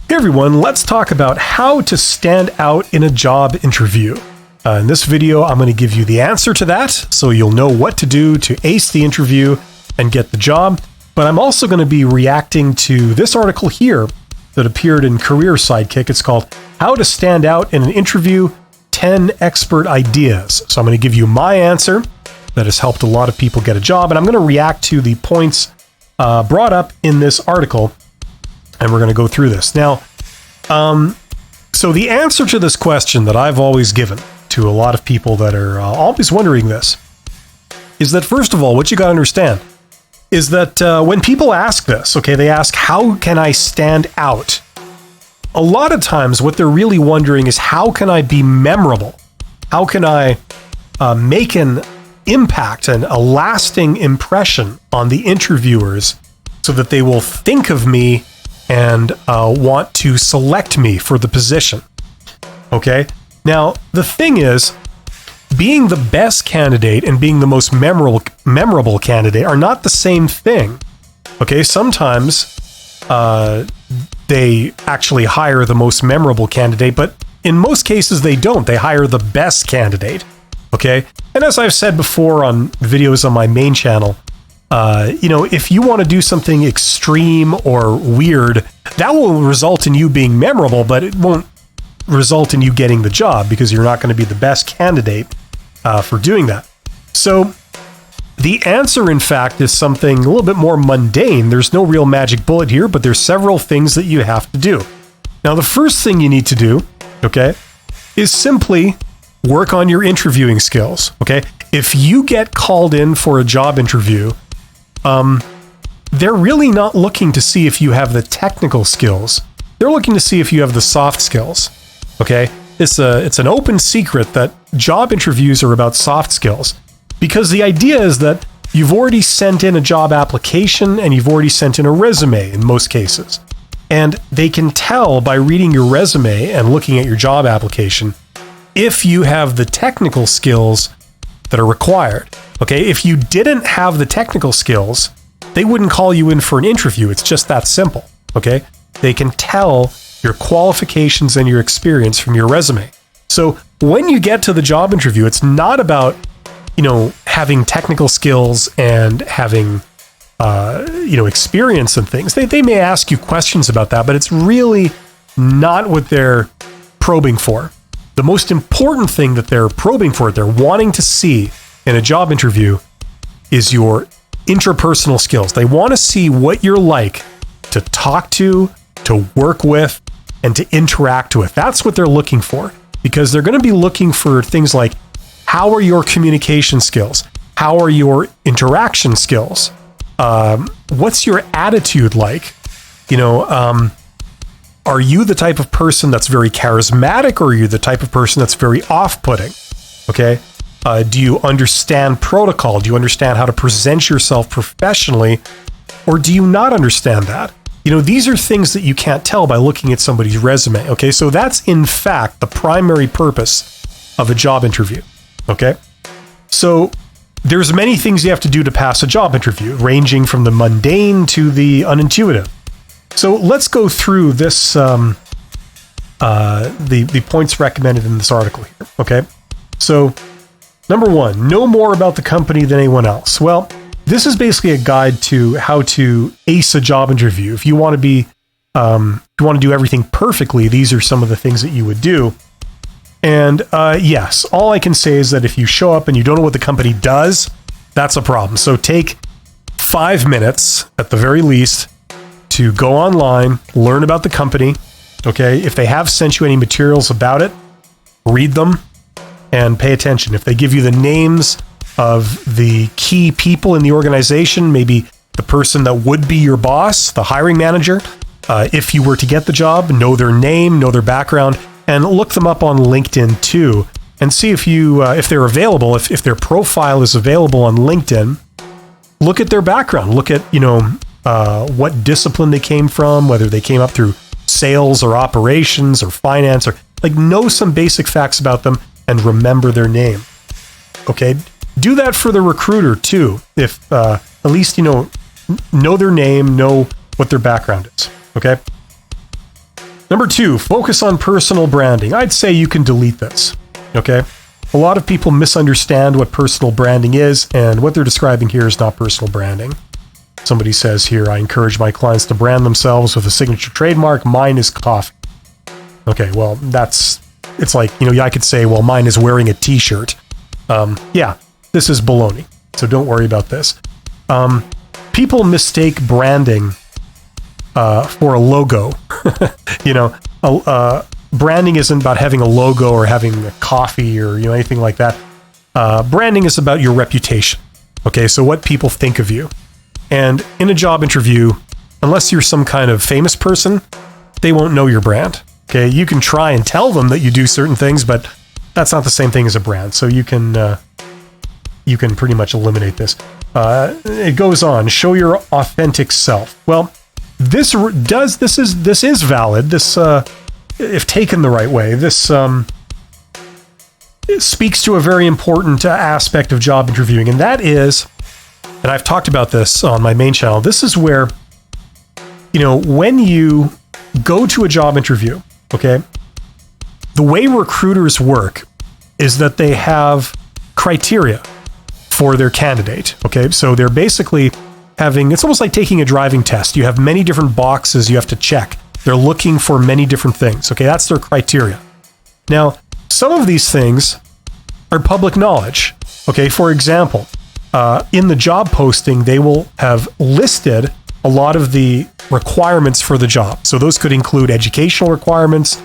Hey everyone, let's talk about how to stand out in a job interview. In this video, I'm going to give you the answer to that, so you'll know what to do to ace the interview and get the job. But I'm also going to be reacting to this article here that appeared in Career Sidekick. It's called How to Stand Out in an Interview, 10 Expert Ideas. So I'm going to give you my answer that has helped a lot of people get a job, and I'm going to react to the points brought up in this article. And we're going to go through this. Now, so the answer to this question that I've always given to a lot of people that are always wondering this is that, first of all, what you got to understand is that when people ask this, okay, they ask, how can I stand out? A lot of times what they're really wondering is, how can I be memorable? How can I make an impact and a lasting impression on the interviewers so that they will think of me and want to select me for the position. Okay? Now, the thing is, being the best candidate and being the most memorable candidate are not the same thing. Okay? Sometimes they actually hire the most memorable candidate, but in most cases they don't. They hire the best candidate. Okay? And as I've said before on videos on my main channel, if you want to do something extreme or weird, that will result in you being memorable, but it won't result in you getting the job because you're not going to be the best candidate for doing that. So the answer, in fact, is something a little bit more mundane. There's no real magic bullet here, but there's several things that you have to do. Now, the first thing you need to do, okay, is simply work on your interviewing skills, okay? If you get called in for a job interview, they're really not looking to see if you have the technical skills. They're looking to see if you have the soft skills. Okay? It's an open secret that job interviews are about soft skills, because the idea is that you've already sent in a job application and you've already sent in a resume in most cases. And they can tell by reading your resume and looking at your job application if you have the technical skills that are required. Okay, if you didn't have the technical skills, they wouldn't call you in for an interview. It's just that simple. Okay, they can tell your qualifications and your experience from your resume. So when you get to the job interview, it's not about, having technical skills and having, experience and things. They may ask you questions about that, but it's really not what they're probing for. The most important thing that they're probing for, they're wanting to see in a job interview, is your interpersonal skills. They want to see what you're like to talk to work with, and to interact with. That's what they're looking for, because they're going to be looking for things like, how are your communication skills? How are your interaction skills? What's your attitude like? Are you the type of person that's very charismatic, or are you the type of person that's very off-putting? Okay? Do you understand protocol? Do you understand how to present yourself professionally? Or do you not understand that? These are things that you can't tell by looking at somebody's resume. Okay, so that's in fact the primary purpose of a job interview. Okay, so there's many things you have to do to pass a job interview, ranging from the mundane to the unintuitive. So let's go through this, the points recommended in this article here. Okay, so number one, know more about the company than anyone else. Well, this is basically a guide to how to ace a job interview. If you want to be, if you want to do everything perfectly, these are some of the things that you would do. And yes, all I can say is that if you show up and you don't know what the company does, that's a problem. So take 5 minutes at the very least to go online, learn about the company. Okay, if they have sent you any materials about it, read them and pay attention. If they give you the names of the key people in the organization, maybe the person that would be your boss, the hiring manager, if you were to get the job, know their name, know their background, and look them up on LinkedIn too, and see if they're available, if their profile is available on LinkedIn. Look at their background. Look at what discipline they came from, whether they came up through sales or operations or finance, or know some basic facts about them and remember their name. Okay. Do that for the recruiter too. If at least, know their name, know what their background is. Okay. Number 2, focus on personal branding. I'd say you can delete this, okay? A lot of people misunderstand what personal branding is, and what they're describing here is not personal branding. Somebody says here, I encourage my clients to brand themselves with a signature trademark. Mine is coffee. Okay, well, it's like, I could say, well, mine is wearing a t-shirt. Yeah, this is baloney. So don't worry about this. People mistake branding for a logo. Branding isn't about having a logo or having a coffee or anything like that. Branding is about your reputation. Okay, so what people think of you. And in a job interview, unless you're some kind of famous person, they won't know your brand. Okay, you can try and tell them that you do certain things, but that's not the same thing as a brand. So you can pretty much eliminate this. It goes on. Show your authentic self. Well, this is valid. This, if taken the right way, this it speaks to a very important aspect of job interviewing, and that is, and I've talked about this on my main channel. This is where, when you go to a job interview, okay, the way recruiters work is that they have criteria for their candidate. Okay, so they're basically it's almost like taking a driving test. You have many different boxes you have to check. They're looking for many different things. Okay, that's their criteria. Now, some of these things are public knowledge. Okay, for example, in the job posting, they will have listed a lot of the requirements for the job. So those could include educational requirements,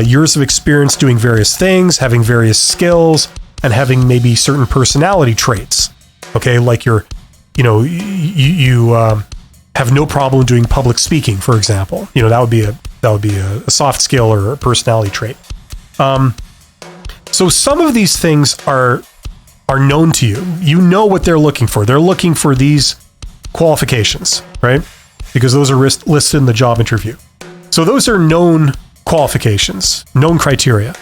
years of experience doing various things, having various skills, and having maybe certain personality traits. Okay, like you have no problem doing public speaking, for example. That would be a soft skill or a personality trait. So some of these things are known to you. You know what they're looking for. They're looking for these qualifications, right? Because those are listed in the job interview. So those are known qualifications, known criteria.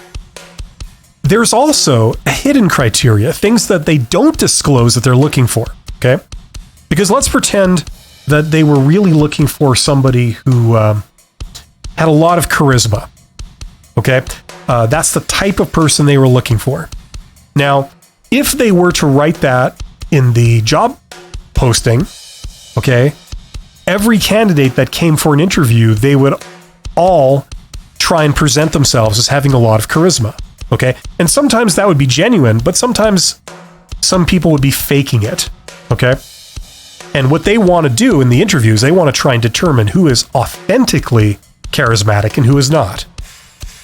There's also a hidden criteria, things that they don't disclose that they're looking for, okay? Because let's pretend that they were really looking for somebody who had a lot of charisma, okay? That's the type of person they were looking for. Now, if they were to write that in the job posting, okay, every candidate that came for an interview, they would all try and present themselves as having a lot of charisma, okay? And sometimes that would be genuine, but sometimes some people would be faking it, okay? And what they want to do in the interviews, they want to try and determine who is authentically charismatic and who is not.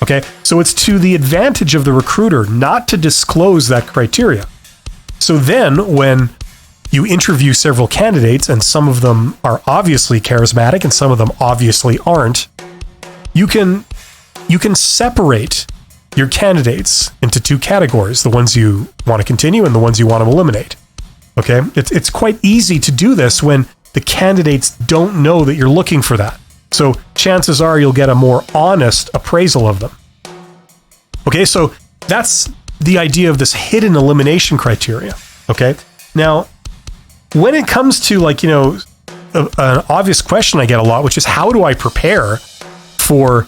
Okay, so it's to the advantage of the recruiter not to disclose that criteria. So then when you interview several candidates and some of them are obviously charismatic and some of them obviously aren't, you can separate your candidates into two categories, the ones you want to continue and the ones you want to eliminate. Okay, it's quite easy to do this when the candidates don't know that you're looking for that. So chances are you'll get a more honest appraisal of them. Okay, so that's the idea of this hidden elimination criteria. Okay, now when it comes to an obvious question I get a lot, which is how do I prepare for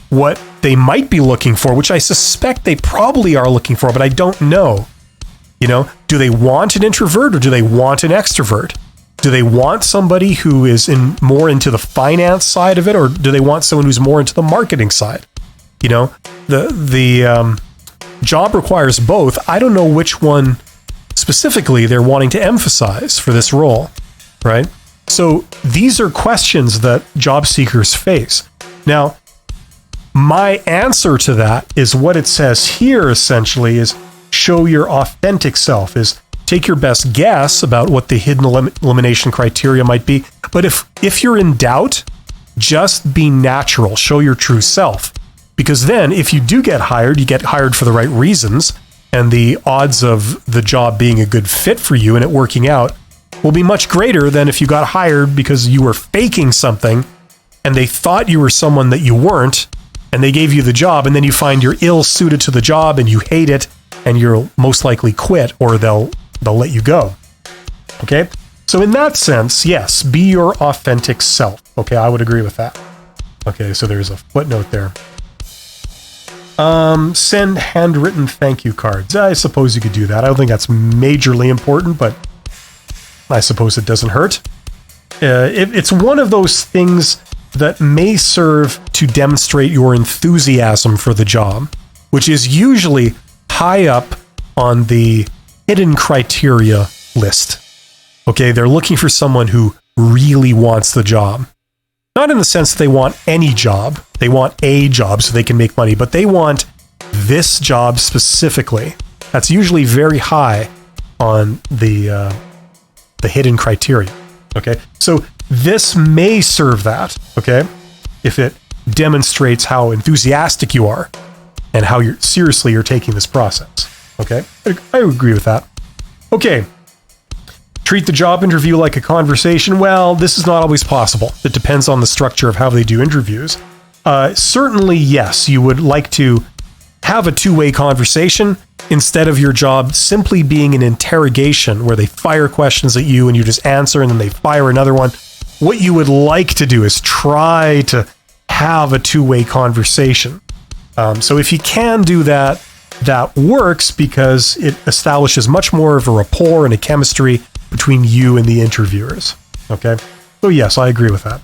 what they might be looking for, which I suspect they probably are looking for, but I don't know. Do they want an introvert or do they want an extrovert? Do they want somebody who is more into the finance side of it, or do they want someone who's more into the marketing side? The job requires both. I don't know which one specifically they're wanting to emphasize for this role, right? So these are questions that job seekers face. Now, my answer to that is what it says here essentially is show your authentic self, is take your best guess about what the hidden elimination criteria might be. But if you're in doubt, just be natural, show your true self. Because then if you do get hired, you get hired for the right reasons, and the odds of the job being a good fit for you and it working out will be much greater than if you got hired because you were faking something and they thought you were someone that you weren't, and they gave you the job, and then you find you're ill suited to the job and you hate it, and you'll most likely quit, or they'll let you go. Okay? So in that sense, yes, be your authentic self. Okay, I would agree with that. Okay, so there's a footnote there. Send handwritten thank you cards. I suppose you could do that. I don't think that's majorly important, but I suppose it doesn't hurt. It's one of those things that may serve to demonstrate your enthusiasm for the job, which is usually high up on the hidden criteria list. Okay, they're looking for someone who really wants the job. Not in the sense that they want any job. They want a job so they can make money, but they want this job specifically. That's usually very high on the hidden criteria. Okay, so this may serve that. Okay, if it demonstrates how enthusiastic you are and how seriously you're taking this process. Okay, I agree with that. Okay. Treat the job interview like a conversation. Well, this is not always possible. It depends on the structure of how they do interviews. Certainly, yes, you would like to have a two-way conversation instead of your job simply being an interrogation where they fire questions at you and you just answer and then they fire another one. What you would like to do is try to have a two-way conversation. So if you can do that, that works because it establishes much more of a rapport and a chemistry between you and the interviewers. Okay, so yes, I agree with that.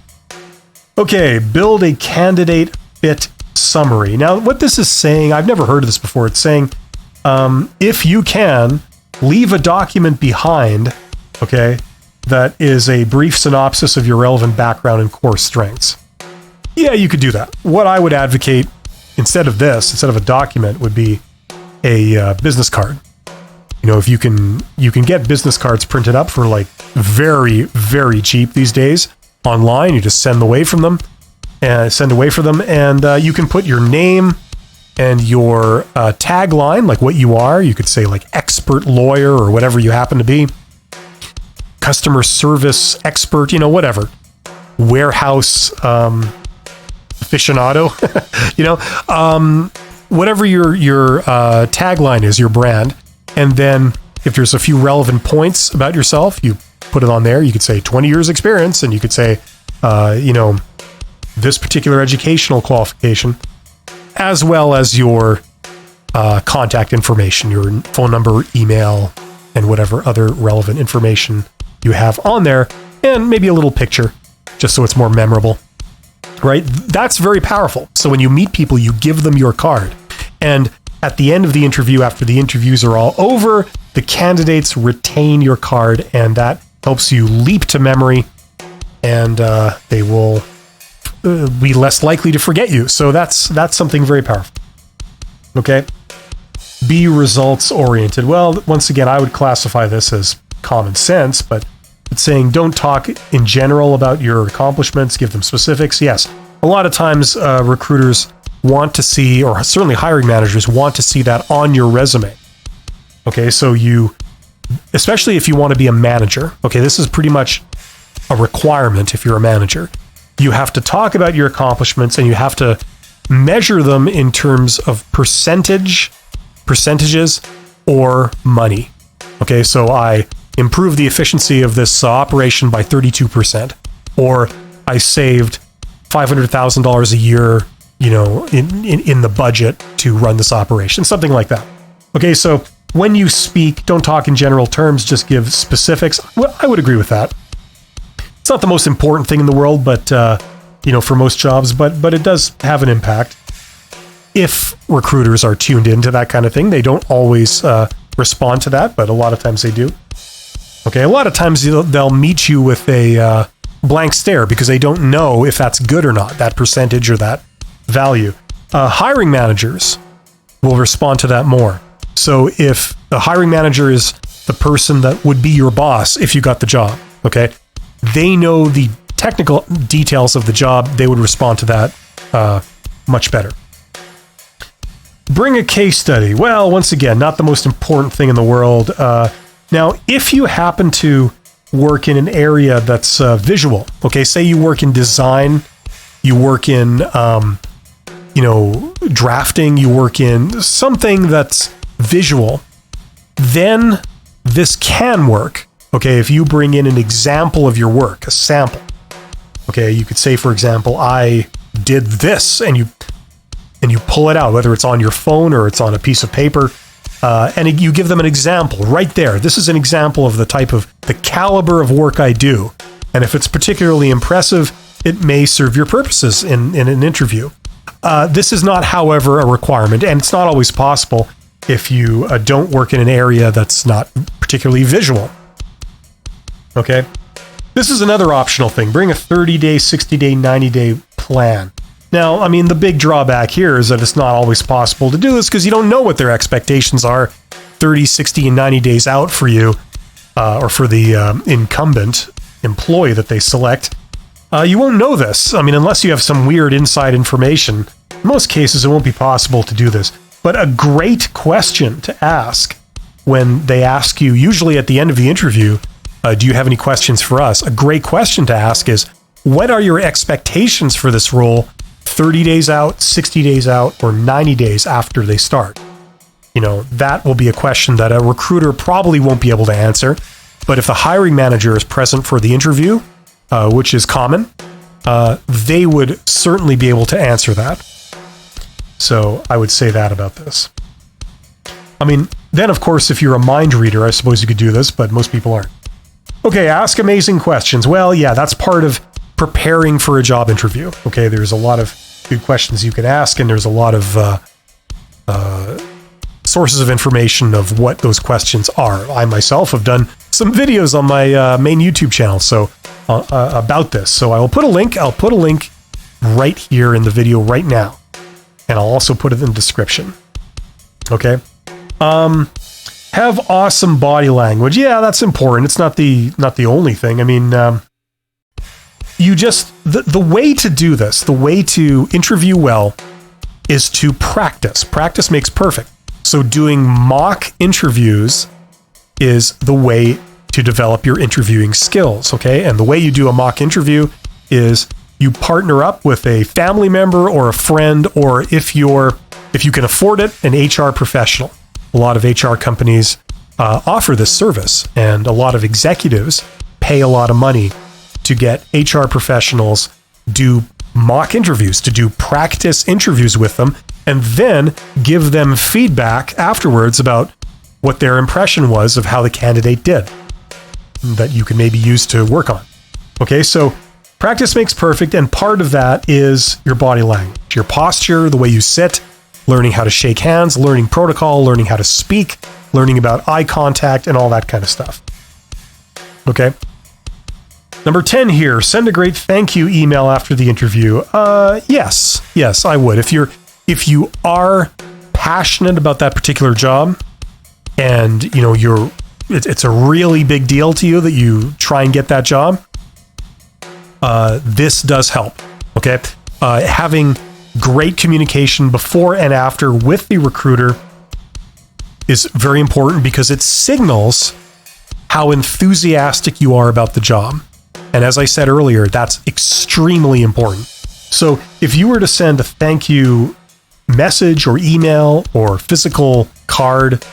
Okay, build a candidate fit summary. Now, what this is saying, I've never heard of this before. It's saying, if you can, leave a document behind, okay, that is a brief synopsis of your relevant background and core strengths. Yeah, you could do that. What I would advocate instead of this, instead of a document, would be a business card. You know, if you can get business cards printed up for like very, very cheap these days online. You just send away from them, and you can put your name and your tagline, like what you are. You could say like expert lawyer or whatever you happen to be, customer service expert, you know, whatever, warehouse aficionado, you know, whatever your tagline is, your brand. And then if there's a few relevant points about yourself, you put it on there. You could say 20 years experience, and you could say, you know, this particular educational qualification, as well as your contact information, your phone number, email, and whatever other relevant information you have on there, and maybe a little picture, just so it's more memorable, right? That's very powerful. So when you meet people, you give them your card. And at the end of the interview, after the interviews are all over, the candidates retain your card, and that helps you leap to memory, and they will be less likely to forget you. So that's something very powerful. Okay. Be results oriented. Well, once again, I would classify this as common sense, but it's saying don't talk in general about your accomplishments, give them specifics. Yes, a lot of times recruiters want to see, or certainly hiring managers want to see that on your resume. Okay, so especially if you want to be a manager, okay, this is pretty much a requirement if you're a manager. You have to talk about your accomplishments and you have to measure them in terms of percentages or money. Okay, so I improved the efficiency of this operation by 32%, or I saved $500,000 a year, you know, in the budget to run this operation, something like that. Okay, so when you speak, don't talk in general terms, just give specifics. Well, I would agree with that. It's not the most important thing in the world, but you know, for most jobs, but it does have an impact. If recruiters are tuned into that kind of thing, they don't always respond to that, but a lot of times they do. Okay, a lot of times they'll meet you with a blank stare because they don't know if that's good or not, that percentage or that value. Hiring managers will respond to that more. So if the hiring manager is the person that would be your boss if you got the job, okay, they know the technical details of the job, they would respond to that much better. Bring a case study. Well, once again, not the most important thing in the world. Now, if you happen to work in an area that's visual, okay, say you work in design, you work in, you know, drafting, you work in something that's visual, then this can work. Okay, if you bring in an example of your work, a sample. Okay, you could say, for example, I did this, and you pull it out, whether it's on your phone or it's on a piece of paper, and you give them an example right there. This is an example of the caliber of work I do. And if it's particularly impressive, it may serve your purposes in an interview. This is not, however, a requirement, and it's not always possible if you don't work in an area that's not particularly visual. Okay? This is another optional thing. Bring a 30-day, 60-day, 90-day plan. Now, I mean, the big drawback here is that it's not always possible to do this because you don't know what their expectations are 30, 60, and 90 days out for you, or for the incumbent employee that they select. You won't know this. I mean, unless you have some weird inside information. In most cases, it won't be possible to do this. But a great question to ask when they ask you, usually at the end of the interview, do you have any questions for us? A great question to ask is, what are your expectations for this role 30 days out, 60 days out, or 90 days after they start? You know, that will be a question that a recruiter probably won't be able to answer. But if the hiring manager is present for the interview, which is common, they would certainly be able to answer that. So I would say that about this. I mean, then of course, if you're a mind reader, I suppose you could do this, but most people aren't. Okay, ask amazing questions. Well, yeah, that's part of preparing for a job interview. Okay, there's a lot of good questions you can ask, and there's a lot of sources of information of what those questions are. I myself have done some videos on my main YouTube channel about this. So I will put a link. I'll put a link right here in the video right now, and I'll also put it in the description. Okay. Have awesome body language. Yeah, that's important. It's not the only thing. I mean, you just the way to do this, the way to interview well, is to practice. Practice makes perfect. So doing mock interviews is the way to develop your interviewing skills, okay? And the way you do a mock interview is you partner up with a family member or a friend, or if you can afford it, an HR professional. A lot of HR companies offer this service, and a lot of executives pay a lot of money to get HR professionals do mock interviews, to do practice interviews with them, and then give them feedback afterwards about what their impression was of how the candidate did, that you can maybe use to work on. Okay, so practice makes perfect, and part of that is your body language, your posture, the way you sit, learning how to shake hands, learning protocol, learning how to speak, learning about eye contact, and all that kind of stuff. Okay. Number 10 here, send a great thank you email after the interview. Yes, I would. If you are passionate about that particular job, and you know it's a really big deal to you that you try and get that job, this does help. Okay, having great communication before and after with the recruiter is very important because it signals how enthusiastic you are about the job. And as I said earlier, that's extremely important. So if you were to send a thank you message or email or physical card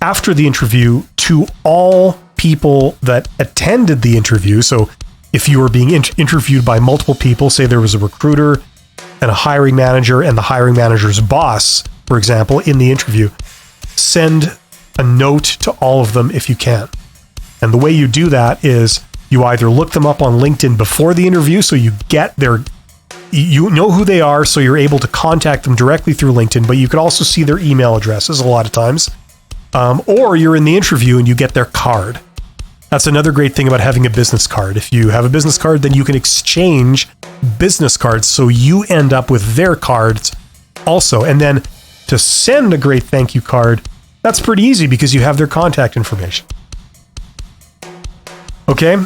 after the interview to all people that attended the interview, so if you were being interviewed by multiple people, say there was a recruiter and a hiring manager and the hiring manager's boss, for example, in the interview, send a note to all of them if you can. And the way you do that is you either look them up on LinkedIn before the interview, so you know who they are, so you're able to contact them directly through LinkedIn, but you could also see their email addresses a lot of times. Or you're in the interview and you get their card. That's another great thing about having a business card. If you have a business card, then you can exchange business cards, so you end up with their cards also. And then to send a great thank you card, that's pretty easy because you have their contact information. Okay,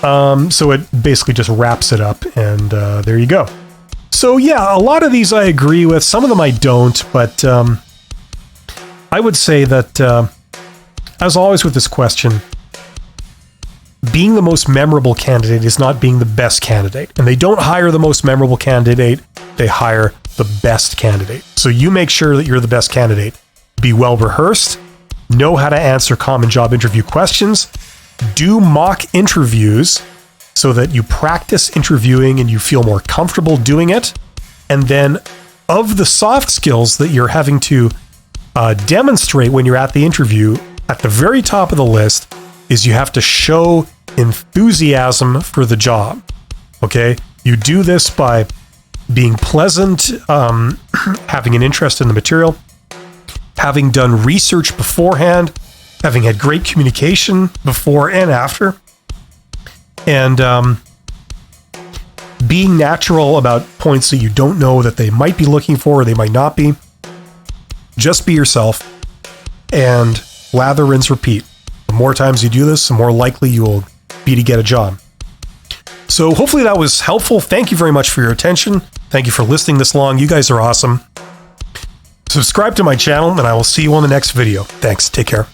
so it basically just wraps it up, and there you go. So yeah, a lot of these I agree with. Some of them I don't, but I would say that, as always with this question, being the most memorable candidate is not being the best candidate. And they don't hire the most memorable candidate, they hire the best candidate. So you make sure that you're the best candidate. Be well rehearsed, know how to answer common job interview questions, do mock interviews, so that you practice interviewing and you feel more comfortable doing it. And then of the soft skills that you're having to demonstrate when you're at the interview, at the very top of the list is you have to show enthusiasm for the job. Okay? You do this by being pleasant, having an interest in the material, having done research beforehand, having had great communication before and after, and being natural about points that you don't know that they might be looking for or they might not be. Just be yourself and lather, rinse, repeat. The more times you do this, the more likely you will be to get a job. So hopefully that was helpful. Thank you very much for your attention. Thank you for listening this long. You guys are awesome. Subscribe to my channel, and I will see you on the next video. Thanks. Take care.